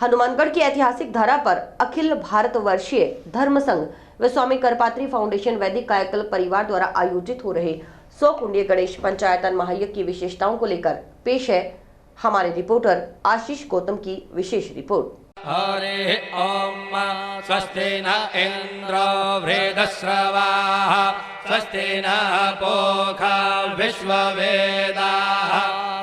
हनुमानगढ़ की ऐतिहासिक धरा पर अखिल भारतवर्षीय धर्म संघ व स्वामी करपात्री फाउंडेशन वैदिक कायाकल्प परिवार द्वारा आयोजित हो रहे 100 कुंडीय गणेश पंचायतन महायज्ञ की विशेषताओं को लेकर पेश है हमारे रिपोर्टर आशीष गौतम की विशेष रिपोर्ट। हरे ओम स्वस्ति न इंद्रो वृद्धश्रवाः स्वस्ति न पूषा विश्ववेदाः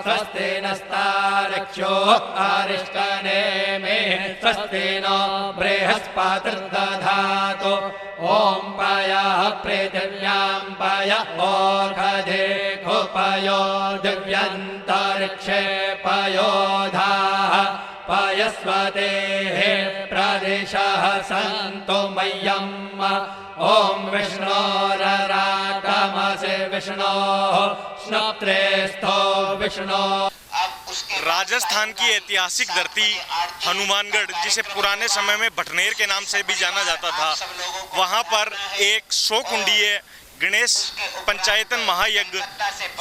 स्वस्ति नस्तार्क्ष्यो अरिष्टनेमिः स्वस्ति नो बृहस्पतिर्दधातु ॐ पयः पृथिव्यां पय ओषधेषु पयो दिव्यन्तरिक्षे पयोधाः पयस्वतेः प्रदिशः सन्तु मह्यम् ॐ विष्णोरराटमसि विष्णोः स्नुत्रेस्थो विष्णो। राजस्थान की ऐतिहासिक धरती हनुमानगढ़, जिसे पुराने समय में भटनेर के नाम से भी जाना जाता था, वहां पर एक 100 कुंडीय गणेश पंचायतन महायज्ञ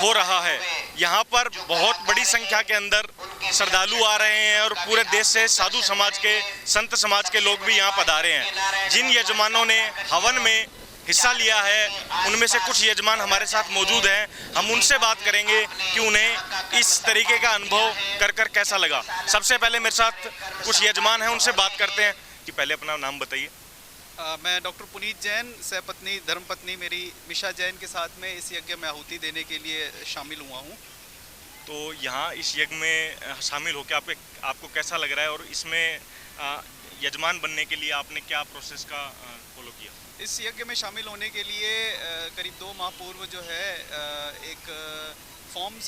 हो रहा है। यहाँ पर बहुत बड़ी संख्या के अंदर श्रद्धालु आ रहे हैं और पूरे देश से साधु समाज के, संत समाज के लोग भी यहाँ पधारे हैं। जिन यजमानों ने हवन में हिस्सा लिया है उनमें से कुछ यजमान हमारे साथ मौजूद हैं। हम उनसे बात करेंगे कि उन्हें इस तरीके का अनुभव कर कैसा लगा। सबसे पहले मेरे साथ कुछ यजमान हैं, उनसे बात करते हैं कि पहले अपना नाम बताइए। मैं डॉक्टर पुनीत जैन, सहपत्नी धर्मपत्नी मेरी मिशा जैन के साथ में इस यज्ञ में आहुति देने के लिए शामिल हुआ हूँ। तो यहाँ इस यज्ञ में शामिल होकर आपको कैसा लग रहा है और इसमें यजमान बनने के लिए आपने क्या प्रोसेस का फॉलो किया? इस यज्ञ में शामिल होने के लिए करीब 2 माह पूर्व जो है एक फॉर्म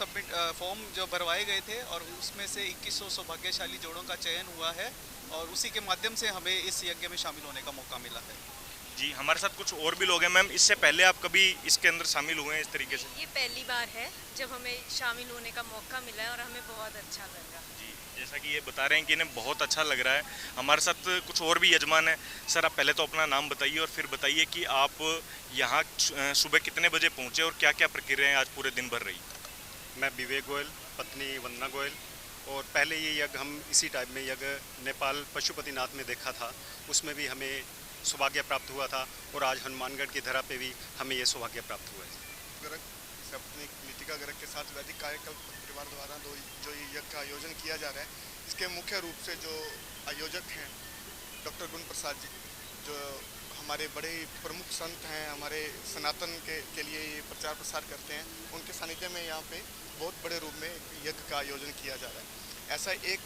जो भरवाए गए थे और उसमें से 2100 सौभाग्यशाली जोड़ों का चयन हुआ है और उसी के माध्यम से हमें इस यज्ञ में शामिल होने का मौका मिला है। जी, हमारे साथ कुछ और भी लोग हैं। मैम, इससे पहले आप कभी इसके अंदर शामिल हुए हैं इस तरीके से? ये पहली बार है जब हमें शामिल होने का मौका मिला है और हमें बहुत अच्छा लगा। जी, जैसा कि ये बता रहे हैं कि इन्हें बहुत अच्छा लग रहा है। हमारे साथ कुछ और भी यजमान हैं। सर, आप पहले तो अपना नाम बताइए और फिर बताइए कि आप यहाँ सुबह कितने बजे पहुँचे और क्या क्या प्रक्रियाएँ आज पूरे दिन भर रही? मैं विवेक गोयल, पत्नी वंदना गोयल। और पहले ये यज्ञ हम इसी टाइप में यज्ञ नेपाल पशुपतिनाथ में देखा था, उसमें भी हमें सौभाग्य प्राप्त हुआ था और आज हनुमानगढ़ की धरा पे भी हमें ये सौभाग्य प्राप्त हुआ है। गर्ग अपनी नीतिका गर्ग के साथ वैदिक कायाकल्प परिवार द्वारा जो ये यज्ञ का आयोजन किया जा रहा है, इसके मुख्य रूप से जो आयोजक हैं डॉक्टर गुण प्रसाद जी, जो हमारे बड़े प्रमुख संत हैं, हमारे सनातन के लिए ये प्रचार प्रसार करते हैं, उनके सानिध्य में यहाँ पे बहुत बड़े रूप में यज्ञ का आयोजन किया जा रहा है। ऐसा एक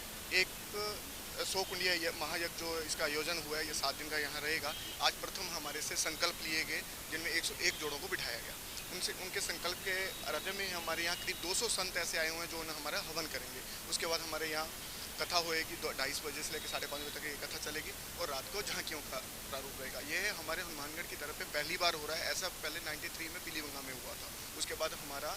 100 कुंडीय महायज्ञ जो इसका आयोजन हुआ है, ये 7 दिन का यहाँ रहेगा। आज प्रथम हमारे से संकल्प लिए गए जिनमें 101 जोड़ों को बिठाया गया। उनके संकल्प के आराध्य में हमारे यहाँ करीब 200 संत ऐसे आए हुए हैं जो हमारा हवन करेंगे। उसके बाद हमारे यहाँ कथा होएगी, 2:30 बजे से लेकर 5:30 बजे तक ये कथा चलेगी और रात को झांकियों का प्रारूप रहेगा। ये हमारे हनुमानगढ़ की तरफ पे पहली बार हो रहा है। ऐसा पहले 93 में पीलीबंगा में हुआ था। उसके बाद हमारा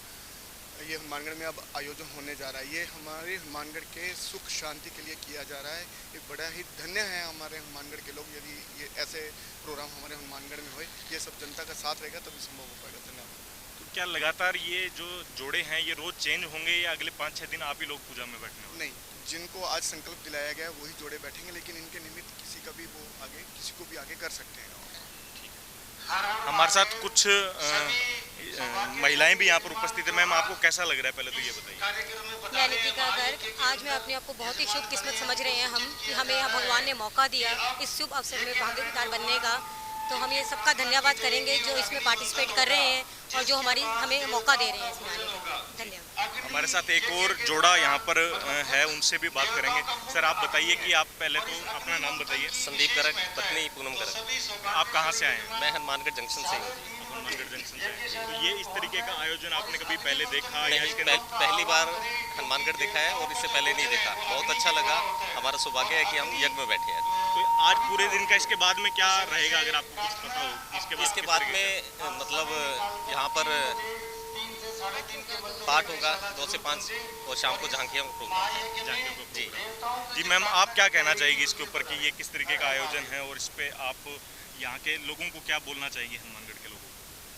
ये हनुमानगढ़ में अब आयोजन होने जा रहा है। ये हमारे हनुमानगढ़ के सुख शांति के लिए किया जा रहा है। ये बड़ा ही धन्य है हमारे हनुमानगढ़ के लोग, यदि ये ऐसे प्रोग्राम हमारे हनुमानगढ़ में होए, ये सब जनता का साथ रहेगा तभी संभव हो पाएगा। धन्यवाद। तो क्या लगातार ये जो जोड़े हैं ये रोज चेंज होंगे या अगले 5-6 दिन आप ही लोग पूजा में बैठने होंगे? नहीं, जिनको आज संकल्प दिलाया गया वही जोड़े बैठेंगे, लेकिन इनके निमित्त किसी को भी आगे कर सकते हैं। हमारे साथ कुछ महिलाएं भी यहाँ पर उपस्थित है। मैम, आपको कैसा लग रहा है, पहले तो ये बताइए। मैं नीतिका गर्ग, आज मैं अपने आप को बहुत ही शुभ किस्मत समझ रहे हैं हम कि हमें भगवान ने मौका दिया इस शुभ अवसर में भागीदार बनने का। तो हम ये सबका धन्यवाद करेंगे जो इसमें पार्टिसिपेट कर रहे हैं और जो हमें मौका दे रहे हैं इसमें आने का। धन्यवाद। हमारे साथ एक और जोड़ा यहाँ पर है, उनसे भी बात करेंगे। सर, आप बताइए कि आप पहले तो अपना नाम बताइए। संदीप गर्ग, पत्नी पूनम गर्ग। आप कहाँ से आए हैं? मैं हनुमानगढ़ जंक्शन से हूँ। हनुमानगढ़ जंक्शन से। तो ये इस तरीके का आयोजन आपने कभी पहले देखा? पहली बार हनुमानगढ़ देखा है और इससे पहले नहीं देखा। बहुत अच्छा लगा। हमारा सौभाग्य है कि हम यज्ञ में बैठे हैं। तो आज पूरे दिन का इसके बाद में क्या रहेगा, अगर आपको कुछ पता हो? इसके बाद में मतलब यहाँ पर पाठ होगा 2 से 5 और शाम को झांकियों को जी। जी मैम, आप क्या कहना चाहेगी इसके ऊपर कि ये किस तरीके का आयोजन है और इस पे आप यहाँ के लोगों को क्या बोलना चाहिए, हनुमानगढ़ के लोगों को?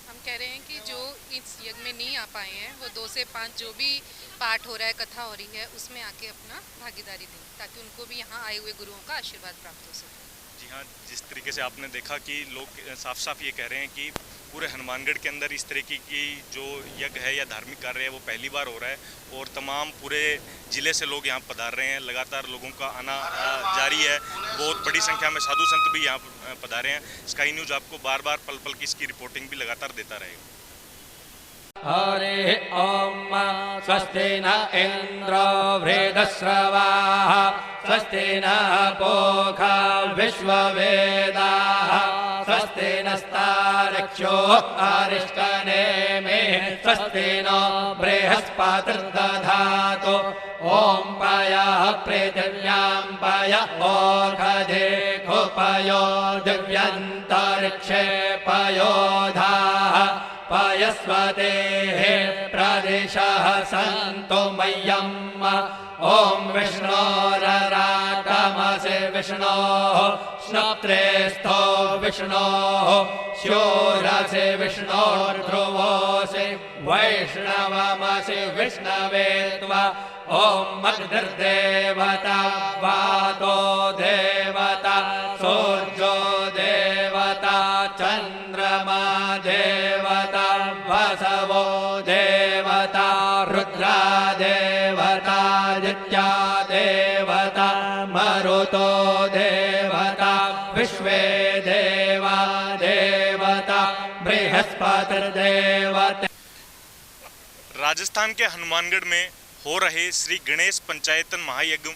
हम कह रहे हैं कि जो इस यज्ञ में नहीं आ पाए हैं वो 2 से 5 जो भी पाठ हो रहा है, कथा हो रही है, उसमें आके अपना भागीदारी दें ताकि उनको भी यहाँ आए हुए गुरुओं का आशीर्वाद प्राप्त हो सके। जी हाँ, जिस तरीके से आपने देखा कि लोग साफ साफ ये कह रहे हैं कि पूरे हनुमानगढ़ के अंदर इस तरीके की जो यज्ञ है या धार्मिक कार्य है वो पहली बार हो रहा है और तमाम पूरे ज़िले से लोग यहाँ पधार रहे हैं। लगातार लोगों का आना जारी है, बहुत बड़ी संख्या में साधु संत भी यहाँ पधारे हैं। स्काई न्यूज़ आपको बार बार पल पल की इसकी रिपोर्टिंग भी लगातार देता रहेगा। हरे ओम स्वस्ति न इन्द्रो वृद्धश्रवाः स्वस्ति न पूषा विश्ववेदाः स्वस्ति नस्तार्क्ष्यो अरिष्टनेमिः स्वस्ति नो बृहस्पतिर्दधातु ॐ पयः पृथिव्यां पय ओषधेषु पयो दिव्यन्तरिक्षे पयोधाः पयस्वतेः प्रदिशः सन्तु मह्यम् ॐ विष्णोरराटमसि विष्णोः स्नप्त्रे स्थो विष्णोः शूरसि विष्णोर्ध्रुवोऽसि वैष्णवमसि विष्णवे त्वा ॐ अग्निर्देवता वातो देवता सूर्यो देवता चन्द्रमा देवता वसवो देवता रुद्रा देवता आदित्या देवता मरुतो देवता विश्वे देवा देवता बृहस्पतिर्देवता। राजस्थान के हनुमानगढ़ में हो रहे श्री गणेश पंचायतन महायज्ञ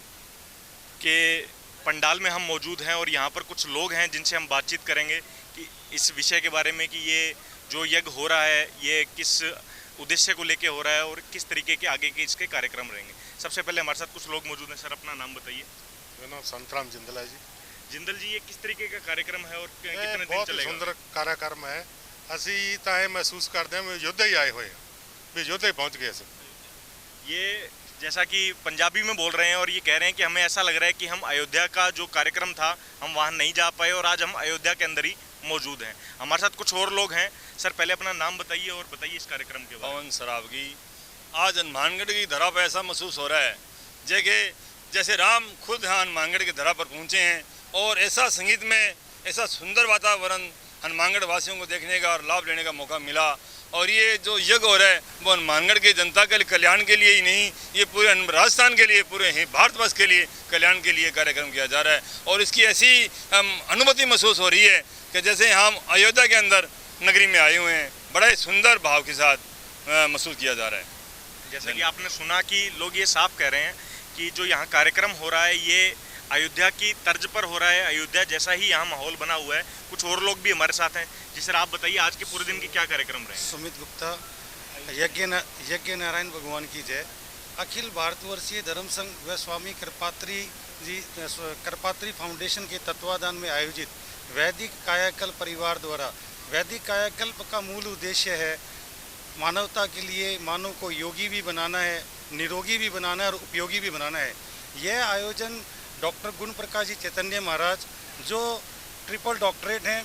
के पंडाल में हम मौजूद हैं और यहाँ पर कुछ लोग हैं जिनसे हम बातचीत करेंगे कि इस विषय के बारे में कि ये जो यज्ञ हो रहा है ये किस उद्देश्य को लेके हो रहा है और किस तरीके के आगे के इसके कार्यक्रम रहेंगे। सबसे पहले हमारे साथ कुछ लोग मौजूद हैं। सर, अपना नाम बताइए। मेरा नाम संतराम जिंदल है जी। जिंदल जी, ये किस तरीके का कार्यक्रम है और कितने दिन बहुत चलेगा? सुंदर कार्यक्रम है। ਅਸੀਂ ਤਾਂ ਇਹ ਮਹਿਸੂਸ ਕਰਦੇ ਹਾਂ ਵੀ ਯੋਧੇ ਹੀ ਆਏ ਹੋਏ हैं, भी योद्धे पहुंच गए सब। ये जैसा कि पंजाबी में बोल रहे हैं और ये कह रहे हैं कि हमें ऐसा लग रहा है कि हम अयोध्या का जो कार्यक्रम था हम वहाँ नहीं जा पाए और आज हम अयोध्या के अंदर ही मौजूद हैं। हमारे साथ कुछ और लोग हैं। सर, पहले अपना नाम बताइए और बताइए इस कार्यक्रम के बारे में। पवन सरावगी। आज हनुमानगढ़ की धरा पर ऐसा महसूस हो रहा है जैसे राम खुद यहाँ हनुमानगढ़ की धरा पर पहुँचे हैं और ऐसा संगीत में ऐसा सुंदर वातावरण हनुमानगढ़ वासियों को देखने का और लाभ लेने का मौका मिला। और ये जो यज्ञ हो रहा है वो हनुमानगढ़ की जनता के कल्याण के लिए ही नहीं, ये पूरे राजस्थान के लिए, पूरे भारतवर्ष के लिए कल्याण के लिए कार्यक्रम किया जा रहा है। और इसकी ऐसी अनुभूति महसूस हो रही है कि जैसे हम अयोध्या के अंदर नगरी में आए हुए हैं। बड़ा ही सुंदर भाव के साथ महसूस किया जा रहा है। जैसे कि आपने सुना कि लोग ये साफ कह रहे हैं कि जो यहाँ कार्यक्रम हो रहा है ये अयोध्या की तर्ज पर हो रहा है, अयोध्या जैसा ही यहाँ माहौल बना हुआ है। कुछ और लोग भी हमारे साथ हैं। जी सर, आप बताइए आज के पूरे दिन की क्या कार्यक्रम रहे? सुमित गुप्ता। यज्ञ नारायण भगवान की जय। अखिल भारतवर्षीय धर्म संघ व स्वामी कृपात्री फाउंडेशन के तत्वाधान में आयोजित वैदिक कायाकल्प परिवार द्वारा वैदिक कायाकल्प का मूल उद्देश्य है मानवता के लिए मानव को योगी भी बनाना है, निरोगी भी बनाना है और उपयोगी भी बनाना है। यह आयोजन डॉक्टर गुण प्रकाश जी चैतन्य महाराज जो ट्रिपल डॉक्टरेट हैं,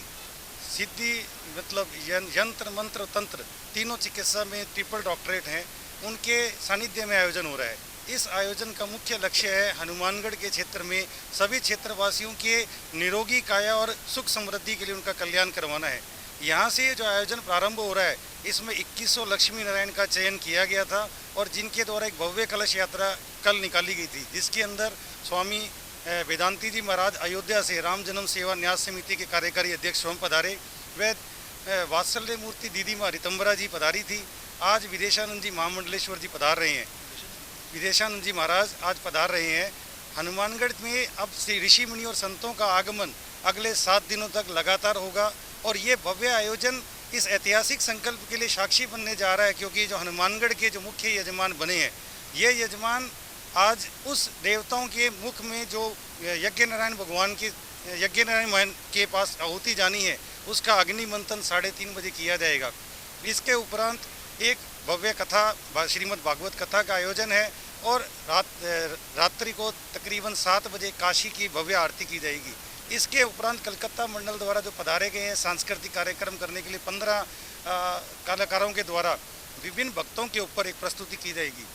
सिद्धि मतलब यंत्र मंत्र तंत्र तीनों चिकित्सा में ट्रिपल डॉक्टरेट हैं, उनके सानिध्य में आयोजन हो रहा है। इस आयोजन का मुख्य लक्ष्य है हनुमानगढ़ के क्षेत्र में सभी क्षेत्रवासियों के निरोगी काया और सुख समृद्धि के लिए उनका कल्याण करवाना है। यहाँ से जो आयोजन प्रारंभ हो रहा है इसमें 2100 लक्ष्मी नारायण का चयन किया गया था और जिनके द्वारा एक भव्य कलश यात्रा कल निकाली गई थी, जिसके अंदर स्वामी वेदांती जी महाराज अयोध्या से राम जन्म सेवा न्यास समिति के कार्यकारी अध्यक्ष स्वयं पधारे। वे वात्सल्य मूर्ति दीदी माँ रितंबरा जी पधारी थी। आज विदेशानंद जी महामंडलेश्वर जी पधार रहे हैं। विदेशानंद जी महाराज आज पधार रहे हैं। हनुमानगढ़ में अब से ऋषि मुनि और संतों का आगमन अगले 7 दिनों तक लगातार होगा और ये भव्य आयोजन इस ऐतिहासिक संकल्प के लिए साक्षी बनने जा रहा है, क्योंकि जो हनुमानगढ़ के जो मुख्य यजमान बने हैं ये यजमान आज उस देवताओं के मुख में जो यज्ञ नारायण भगवान के यज्ञ नारायण के पास आहुति जानी है उसका अग्नि मंथन 3:30 बजे किया जाएगा। इसके उपरांत एक भव्य कथा श्रीमद् भागवत कथा का आयोजन है और रात्रि को तकरीबन 7 बजे काशी की भव्य आरती की जाएगी। इसके उपरांत कलकत्ता मंडल द्वारा जो पधारे गए हैं सांस्कृतिक कार्यक्रम करने के लिए 15 कलाकारों के द्वारा विभिन्न भक्तों के ऊपर एक प्रस्तुति की जाएगी।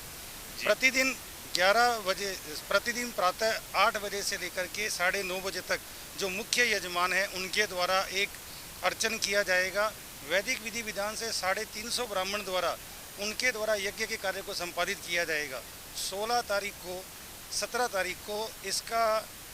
प्रतिदिन 11 बजे, प्रतिदिन प्रातः 8 बजे से लेकर के 9:30 बजे तक जो मुख्य यजमान है उनके द्वारा एक अर्चन किया जाएगा। वैदिक विधि विधान से 350 ब्राह्मण द्वारा उनके द्वारा यज्ञ के कार्य को संपादित किया जाएगा। 16 तारीख को 17 तारीख को इसका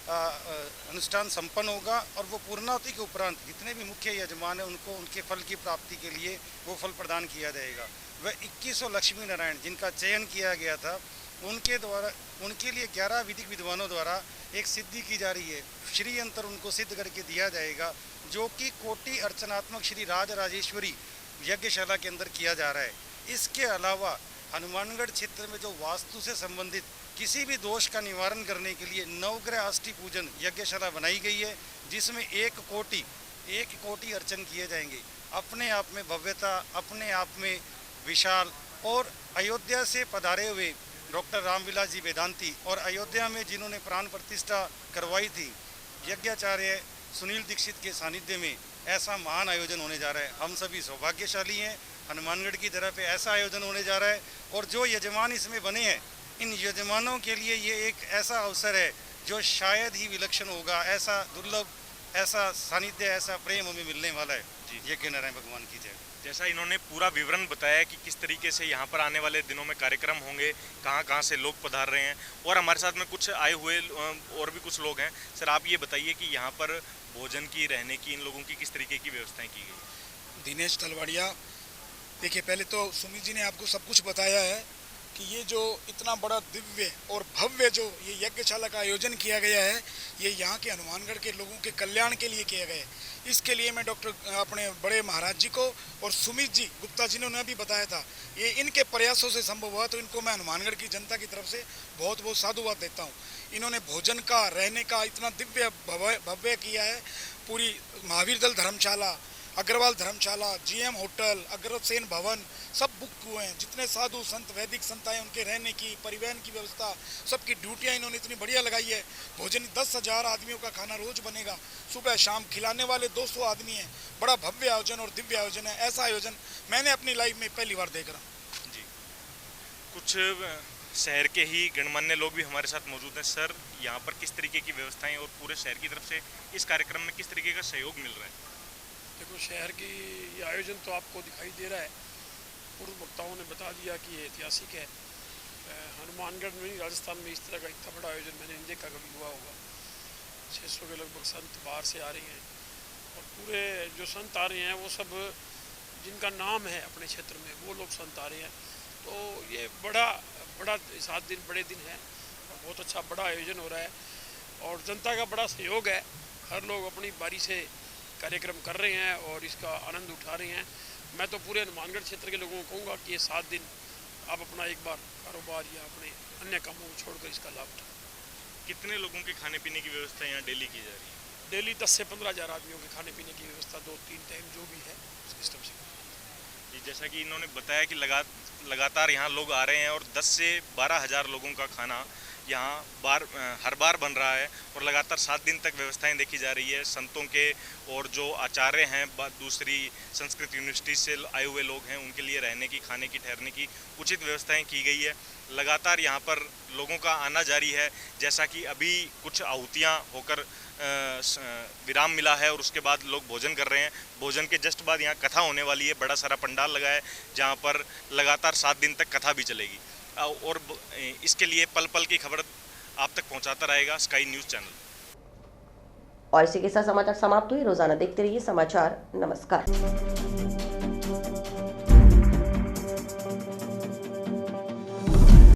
अनुष्ठान संपन्न होगा और वो पूर्णाहुति के उपरांत जितने भी मुख्य यजमान हैं उनको उनके फल की प्राप्ति के लिए वो फल प्रदान किया जाएगा। वह 2100 लक्ष्मी नारायण जिनका चयन किया गया था उनके द्वारा, उनके लिए 11 विधिक विद्वानों द्वारा एक सिद्धि की जा रही है। श्री यंत्र उनको सिद्ध करके दिया जाएगा जो कि कोटि अर्चनात्मक श्री राजराजेश्वरी यज्ञशाला के अंदर किया जा रहा है। इसके अलावा हनुमानगढ़ क्षेत्र में जो वास्तु से संबंधित किसी भी दोष का निवारण करने के लिए नवग्रह आष्टी पूजन यज्ञशाला बनाई गई है, जिसमें 1 कोटि अर्चन किए जाएंगे। अपने आप में भव्यता, अपने आप में विशाल। और अयोध्या से पधारे हुए डॉक्टर रामविलास जी वेदांती और अयोध्या में जिन्होंने प्राण प्रतिष्ठा करवाई थी यज्ञाचार्य सुनील दीक्षित के सानिध्य में ऐसा महान आयोजन होने जा रहा है। हम सभी सौभाग्यशाली हैं, हनुमानगढ़ की तरफ पे ऐसा आयोजन होने जा रहा है। और जो यजमान इसमें बने हैं, इन यजमानों के लिए ये एक ऐसा अवसर है जो शायद ही विलक्षण होगा। ऐसा दुर्लभ, ऐसा सानिध्य, ऐसा प्रेम हमें मिलने वाला है। यज्ञ नारायण भगवान की जय। जैसा इन्होंने पूरा विवरण बताया कि किस तरीके से यहाँ पर आने वाले दिनों में कार्यक्रम होंगे, कहाँ से लोग पधार रहे हैं, और हमारे साथ में कुछ आए हुए और भी कुछ लोग हैं। सर, आप ये बताइए कि यहाँ पर भोजन की, रहने की, इन लोगों की किस तरीके की व्यवस्थाएं की गई? दिनेश तलवाड़िया। देखिए, पहले तो सुमित जी ने आपको सब कुछ बताया है कि ये जो इतना बड़ा दिव्य और भव्य जो ये यज्ञशाला का आयोजन किया गया है, ये यहाँ के हनुमानगढ़ के लोगों के कल्याण के लिए किया गया है। इसके लिए मैं डॉक्टर अपने बड़े महाराज जी को और सुमित जी गुप्ता जी ने उन्हें भी बताया था, ये इनके प्रयासों से संभव हुआ, तो इनको मैं हनुमानगढ़ की जनता की तरफ से बहुत बहुत साधुवाद देता हूँ। इन्होंने भोजन का, रहने का इतना दिव्य भव्य किया है। पूरी महावीर दल धर्मशाला, अग्रवाल धर्मशाला, जीएम होटल, अग्रसेन भवन सब बुक हुए हैं। जितने साधु संत, वैदिक संत आए, उनके रहने की, परिवहन की व्यवस्था, सबकी ड्यूटियां इन्होंने इतनी बढ़िया लगाई है। भोजन 10,000 आदमियों का खाना रोज बनेगा, सुबह शाम खिलाने वाले 200 आदमी हैं। बड़ा भव्य आयोजन और दिव्य आयोजन है। ऐसा आयोजन मैंने अपनी लाइफ में पहली बार देख रहा हूँ जी। कुछ शहर के ही गणमान्य लोग भी हमारे साथ मौजूद हैं। सर, यहाँ पर किस तरीके की व्यवस्थाएं और पूरे शहर की तरफ से इस कार्यक्रम में किस तरीके का सहयोग मिल रहा है? देखो, शहर की ये आयोजन तो आपको दिखाई दे रहा है। पूर्व वक्ताओं ने बता दिया कि ये ऐतिहासिक है। हनुमानगढ़ में, राजस्थान में इस तरह का इतना बड़ा आयोजन मैंने नहीं देखा कभी हुआ होगा। 600 के लगभग संत बाहर से आ रहे हैं और पूरे जो संत आ रहे हैं वो सब जिनका नाम है अपने क्षेत्र में, वो लोग संत आ रहे हैं। तो ये बड़ा 7 दिन बड़े दिन है और बहुत अच्छा बड़ा आयोजन हो रहा है और जनता का बड़ा सहयोग है। हर लोग अपनी बारी से कार्यक्रम कर रहे हैं और इसका आनंद उठा रहे हैं। मैं तो पूरे हनुमानगढ़ क्षेत्र के लोगों को कहूँगा कि ये 7 दिन आप अपना एक बार कारोबार या अपने अन्य कामों को छोड़कर इसका लाभ उठाएं। कितने लोगों के खाने पीने की व्यवस्था यहाँ डेली की जा रही है? डेली 10 से 15 हज़ार आदमियों के खाने पीने की व्यवस्था 2-3 टाइम जो भी है सिस्टम से। जी, जैसा कि इन्होंने बताया कि लगातार यहाँ लोग आ रहे हैं और 10 से 12 हज़ार लोगों का खाना यहाँ हर बार बन रहा है और लगातार 7 दिन तक व्यवस्थाएं देखी जा रही है। संतों के और जो आचार्य हैं, दूसरी संस्कृत यूनिवर्सिटी से आए हुए लोग हैं, उनके लिए रहने की, खाने की, ठहरने की उचित व्यवस्थाएं की गई है। लगातार यहाँ पर लोगों का आना जारी है। जैसा कि अभी कुछ आहुतियाँ होकर विराम मिला है और उसके बाद लोग भोजन कर रहे हैं। भोजन के जस्ट बाद यहाँ कथा होने वाली है। बड़ा सारा पंडाल लगा है जहाँ पर लगातार 7 दिन तक कथा भी चलेगी और इसके लिए पल पल की खबर आप तक पहुंचाता रहेगा स्काई न्यूज़ चैनल। और इसी के साथ समाचार समाप्त हुए। रोजाना देखते रहिए समाचार। नमस्कार।